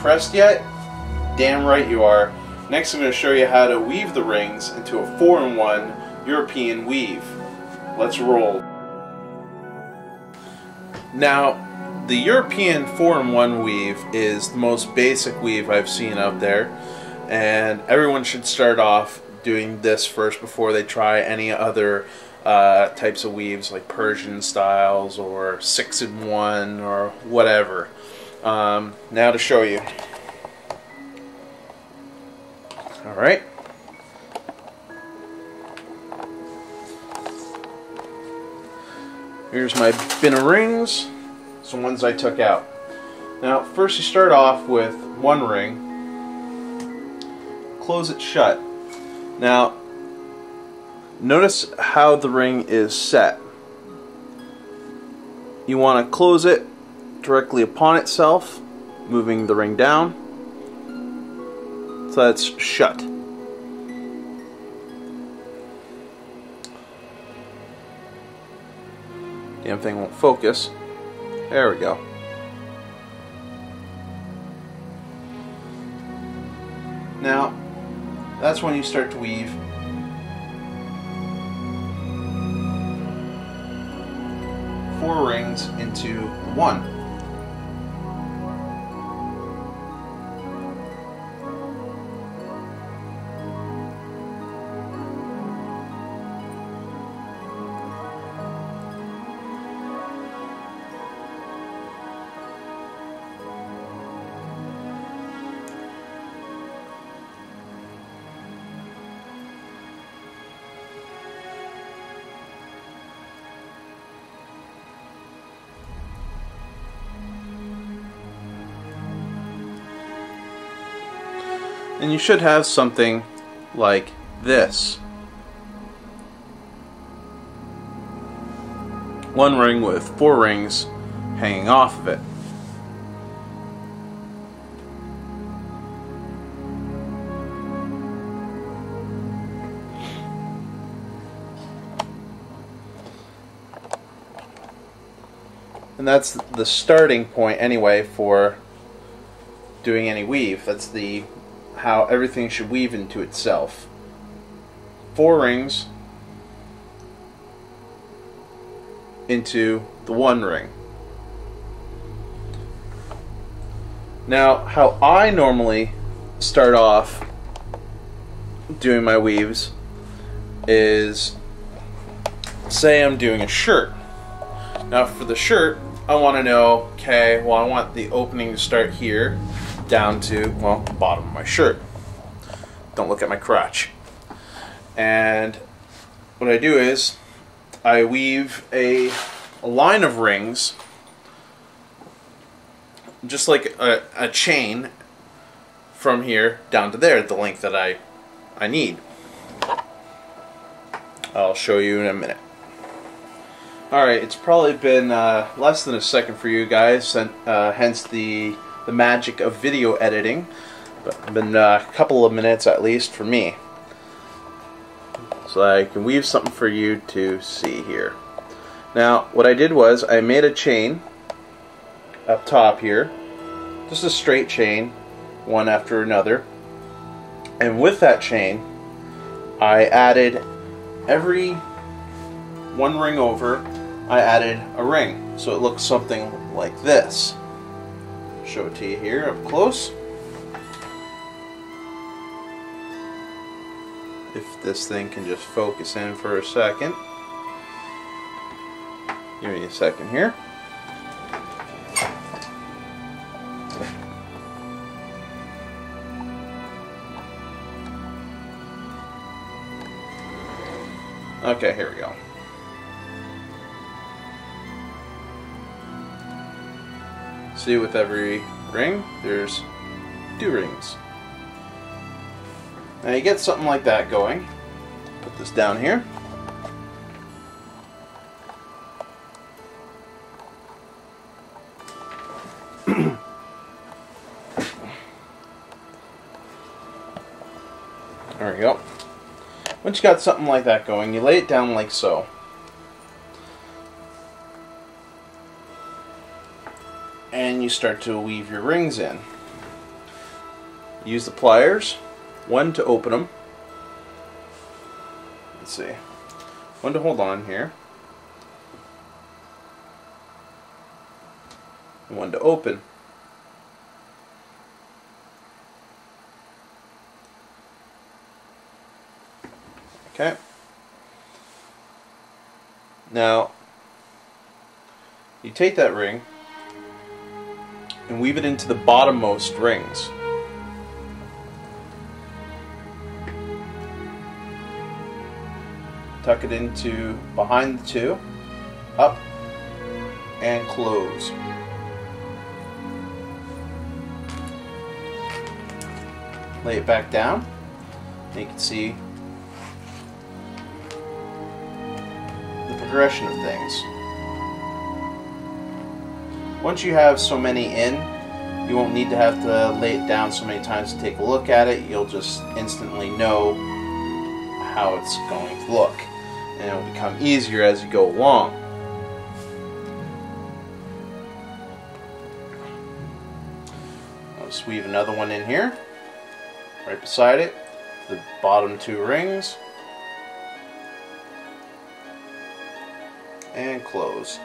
impressed yet? Damn right you are. Next I'm going to show you how to weave the rings into a 4-in-1 European weave. Let's roll. Now, the European 4-in-1 weave is the most basic weave I've seen out there, and everyone should start off doing this first before they try any other types of weaves like Persian styles or 6-in-1 or whatever. Now to show you. Alright. Here's my bin of rings. Some ones I took out. Now first you start off with one ring. Close it shut. Now notice how the ring is set. You want to close it directly upon itself, moving the ring down so that's shut. Damn thing won't focus. There we go. Now that's when you start to weave four rings into one. And you should have something like this. One ring with four rings hanging off of it. And that's the starting point anyway for doing any weave. That's the how everything should weave into itself. Four rings into the one ring. Now, how I normally start off doing my weaves is, say I'm doing a shirt. Now for the shirt, I want to know, okay, well I want the opening to start here down to, well, the bottom of my shirt. Don't look at my crotch. And what I do is I weave a line of rings, just like a chain, from here down to there, the length that I need. I'll show you in a minute. Alright, it's probably been less than a second for you guys, hence the magic of video editing, but it's been a couple of minutes at least for me, so I can weave something for you to see here. Now what I did was I made a chain up top here, just a straight chain, one after another, and with that chain I added every one ring over, I added a ring, so it looks something like this. Show it to you here up close. If this thing can just focus in for a second. Give me a second here. Okay, here we go. See, with every ring, there's two rings. Now you get something like that going. Put this down here. There we go. Once you got something like that going, you lay it down like so. And you start to weave your rings in. use the pliers, one to open them. Let's see, one to hold on here, and one to open. Okay. Now, you take that ring and weave it into the bottommost rings. Tuck it into behind the two, up, and close. Lay it back down, and you can see the progression of things. Once you have so many in, you won't need to have to lay it down so many times to take a look at it. You'll just instantly know how it's going to look, and it'll become easier as you go along. I'll just weave another one in here, right beside it, the bottom two rings, and close.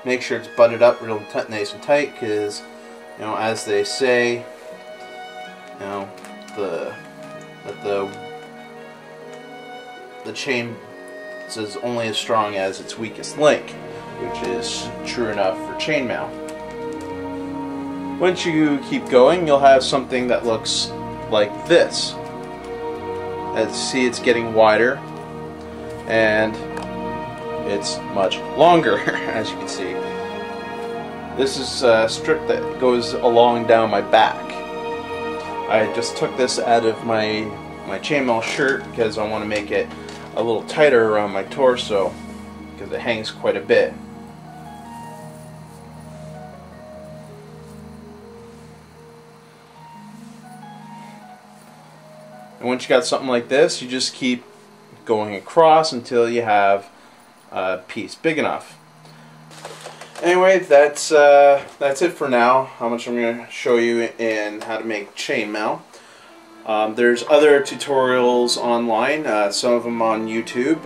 Make sure it's butted up real nice and tight, because, you know, as they say, you know, the chain is only as strong as its weakest link, which is true enough for chainmail. Once you keep going, you'll have something that looks like this. As you see, it's getting wider, and it's much longer, as you can see. This is a strip that goes along down my back. I just took this out of my chainmail shirt because I want to make it a little tighter around my torso, because it hangs quite a bit. And once you got something like this, you just keep going across until you have a piece big enough. Anyway, that's it for now. How much I'm going to show you in how to make chainmail. There's other tutorials online, some of them on YouTube.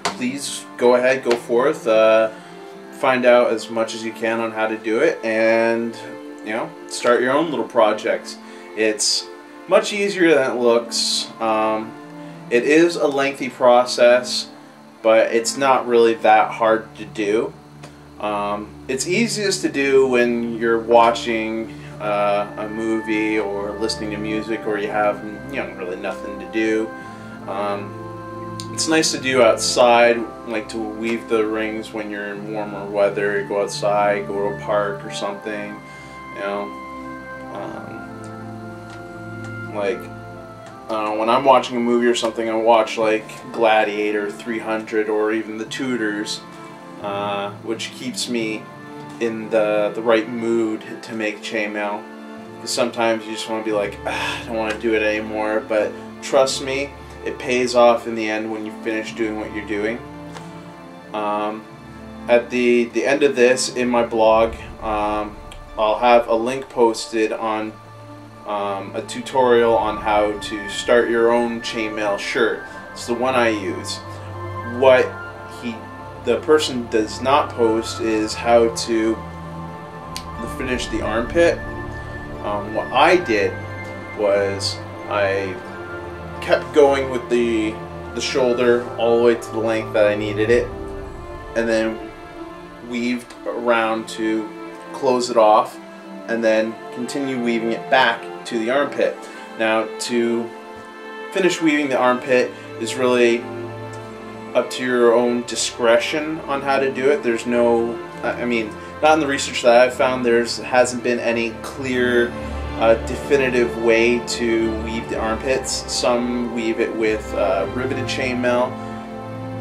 Please go ahead, go forth, find out as much as you can on how to do it, and, you know, start your own little projects. It's much easier than it looks. It is a lengthy process, but it's not really that hard to do. It's easiest to do when you're watching a movie or listening to music, or you have, you know, really nothing to do. It's nice to do outside, like to weave the rings when you're in warmer weather. You go outside, go to a park or something, you know. Like, when I'm watching a movie or something, I watch like Gladiator, 300, or even The Tudors, which keeps me in the right mood to make chainmail. Because sometimes you just want to be like, I don't want to do it anymore, but trust me, it pays off in the end when you finish doing what you're doing. At the end of this, in my blog, I'll have a link posted on a tutorial on how to start your own chainmail shirt. It's the one I use. What the person does not post is how to finish the armpit. What I did was I kept going with the shoulder all the way to the length that I needed it, and then weaved around to close it off, and then continue weaving it back to the armpit. Now, to finish weaving the armpit is really up to your own discretion on how to do it. There's no, I mean, not in the research that I've found, hasn't been any clear, definitive way to weave the armpits. Some weave it with riveted chainmail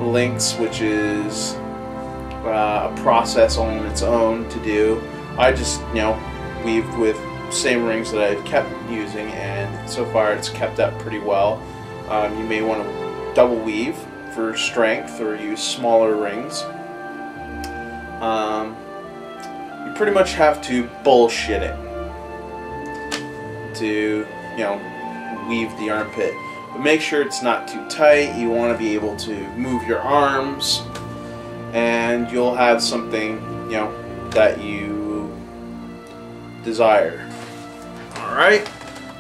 links, which is a process on its own to do. I just, you know, weaved with same rings that I've kept using, and so far it's kept up pretty well. You may want to double weave for strength, or use smaller rings. You pretty much have to bullshit it to you know, weave the armpit. But make sure it's not too tight. You want to be able to move your arms, and you'll have something, you know, that you desire. Alright,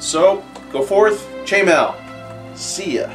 so go forth, chainmail. See ya.